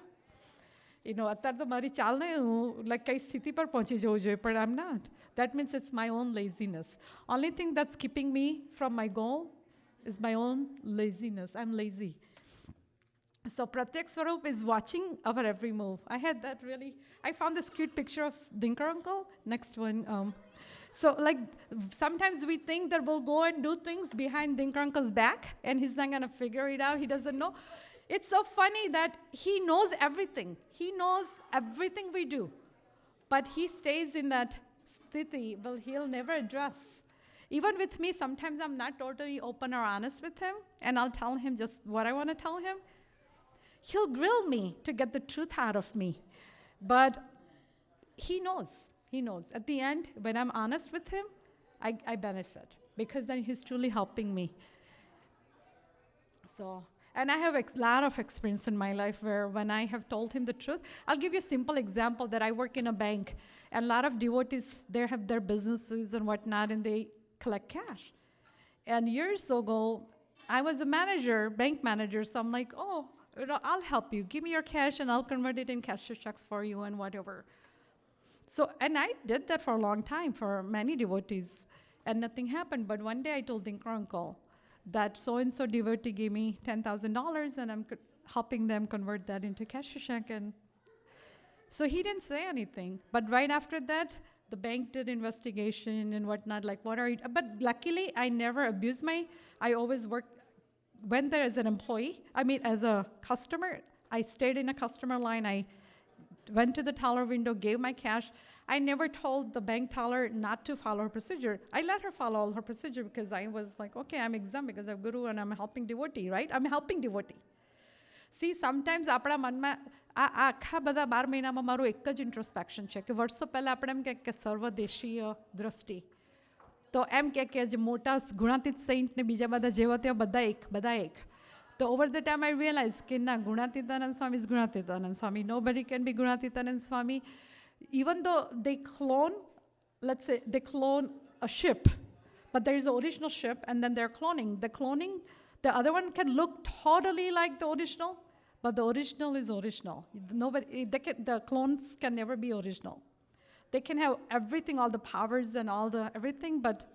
અત્યારે તો મારી ચાલ નહીં હું કઈ સ્થિતિ પર પહોંચી જવું જોઈએ but I'm not. That means it's my own laziness. Only thing that's keeping me from my goal is my own laziness. I'm lazy. So Pratyak Swarup is watching our every move. I found this cute picture of Dinkar uncle. Next one. So sometimes we think that we'll go and do things behind Dinkar uncle's back and he's not going to figure it out. He doesn't know. It's so funny that he knows everything. He knows everything we do. But he stays in that sthiti. Well, he'll never address. Even with me, sometimes I'm not totally open or honest with him. And I'll tell him just what I want to tell him. He'll grill me to get the truth out of me. But he knows. He knows. At the end, when I'm honest with him, I benefit. Because then he's truly helping me. So... And I have a lot of experience in my life where when I have told him the truth, I'll give you a simple example that I work in a bank. And a lot of devotees, they have their businesses and whatnot, and they collect cash. And years ago, I was a manager, bank manager, so I'm like, I'll help you. Give me your cash and I'll convert it in cashier checks for you and whatever. So, and I did that for a long time for many devotees, and nothing happened. But one day I told Dinkar uncle that so-and-so devotee gave me $10,000 and I'm helping them convert that into cashier check. And so he didn't say anything. But right after that, the bank did investigation and whatnot, what are you? But luckily, I never abused I always went there as an employee. As a customer, I stayed in a customer line. I went to the teller window, gave my cash. I never told the bank teller not to follow her procedure. I let her follow all her procedure because I was like, okay, I'm exempt because I'm Guru and I'm helping devotee, right? I'm helping devotee. See, sometimes આપણા મનમાં આખા બધા 12 મહિનામાં મારું એક જ introspection છે કે વર્ષો પહેલાં આપણે એમ કે સર્વદેશીય દ્રષ્ટિ તો એમ કે જે મોટા ગુણાતીત સેન્ટ ને બીજા બધા જેવા તેવા બધા એક તો over the time I realized કે ના ગુણાતીતાનંદ સ્વામી is Gunatitanand Swami. Nobody can be Gunatitanand Swami. Even though they clone, let's say they clone a ship, but there is an original ship and then they're cloning. The other one can look totally like the original, but the original is original. The clones can never be original. They can have everything, all the powers and all the everything, but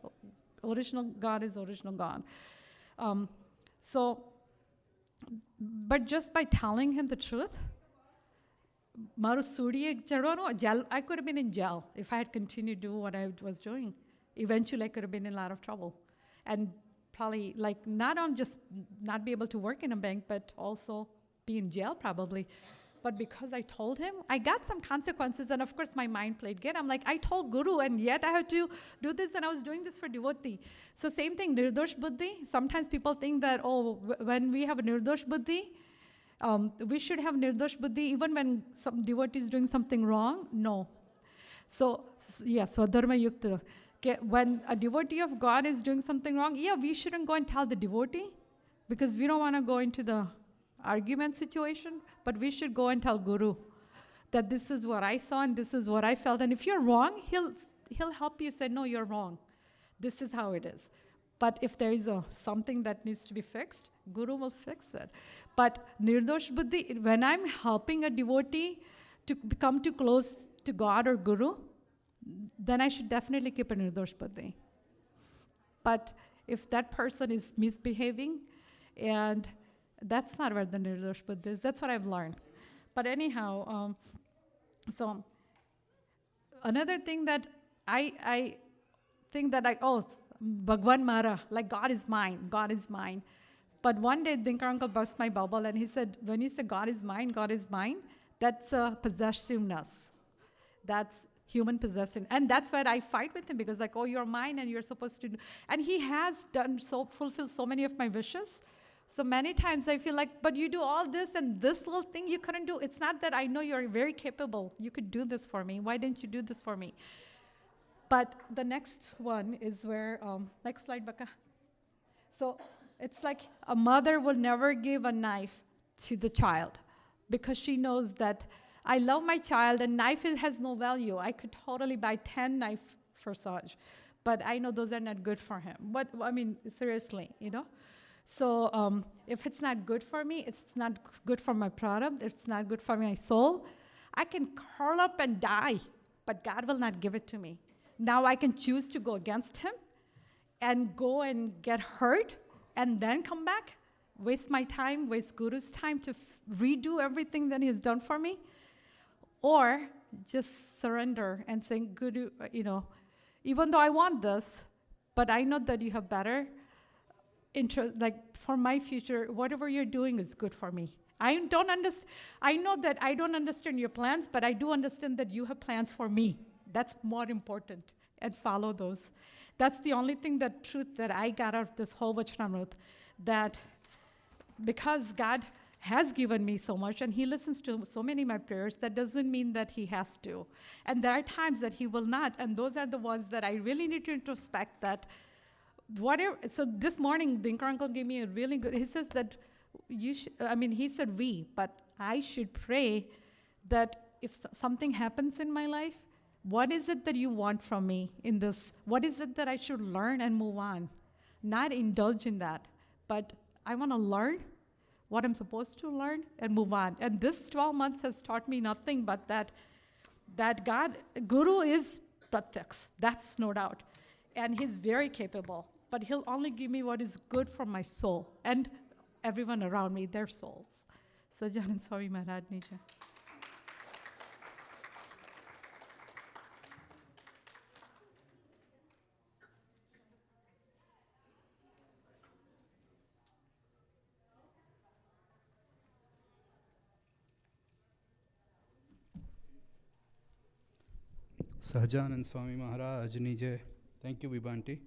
original God is original God. But just by telling him the truth, I could have been in jail if I had continued to do what I was doing. Eventually, I could have been in a lot of trouble. And probably, not on just not be able to work in a bank, but also be in jail probably. But because I told him, I got some consequences. And of course, my mind played good. I'm like, I told Guru, and yet I have to do this. And I was doing this for devotee. So same thing, Nirdosh Buddhi. Sometimes people think that, when we have a Nirdosh Buddhi, we should have Nirdosh Buddhi even when some devotee is doing something wrong. No. So, yes, Swadharma Yukta. when a devotee of God is doing something wrong, yeah, we shouldn't go and tell the devotee because we don't want to go into the argument situation, but we should go and tell Guru that this is what I saw and this is what I felt. And if you're wrong, he'll help you say, no, you're wrong. This is how it is. But if there is something that needs to be fixed, Guru will fix it. But Nirdosh Buddhi, when I'm helping a devotee to become too close to God or Guru, then I should definitely keep a Nirdosh Buddhi. But if that person is misbehaving, and that's not where the Nirdosh Buddhi is, that's what I've learned. But anyhow, so another thing that I think that Bhagwan Mara, like God is mine, God is mine. But one day, Dinkar uncle burst my bubble and he said, when you say God is mine, that's a possessiveness. That's human possession. And that's where I fight with him because like, oh, you're mine and you're supposed to do. And he has fulfilled so many of my wishes. So many times I feel like, but you do all this and this little thing you couldn't do. It's not that I know you're very capable. You could do this for me. Why didn't you do this for me? But the next one is where, next slide, Baka. So it's like a mother will never give a knife to the child because she knows that I love my child and knife has no value. I could totally buy 10 knives for Saj, but I know those are not good for him. But I mean, seriously, you know? So if it's not good for me, it's not good for my product, it's not good for my soul, I can curl up and die, but God will not give it to me. Now I can choose to go against him and go and get hurt and then come back, waste my time, waste Guru's time to redo everything that he's done for me, or just surrender and say, Guru, even though I want this, but I know that you have better interest, like for my future, whatever you're doing is good for me. I know that I don't understand your plans, but I do understand that you have plans for me. That's more important, and follow those. That's the only thing, that truth that I got out of this whole Vachanamrut, that because God has given me so much and he listens to so many of my prayers, that doesn't mean that he has to. And there are times that he will not, and those are the ones that I really need to introspect that whatever. So this morning, the Dinkar uncle gave me a really good, he says that he said but I should pray that if something happens in my life, what is it that you want from me in this? What is it that I should learn and move on? Not indulge in that, but I want to learn what I'm supposed to learn and move on. And this 12 months has taught me nothing but that God, Guru is pratyaks, that's no doubt. And he's very capable, but he'll only give me what is good for my soul and everyone around me, their souls. Sahajanand Swami Maharaj Nija. Sahajanand Swami Maharaj Nija. Thank you, Vibha Aunty.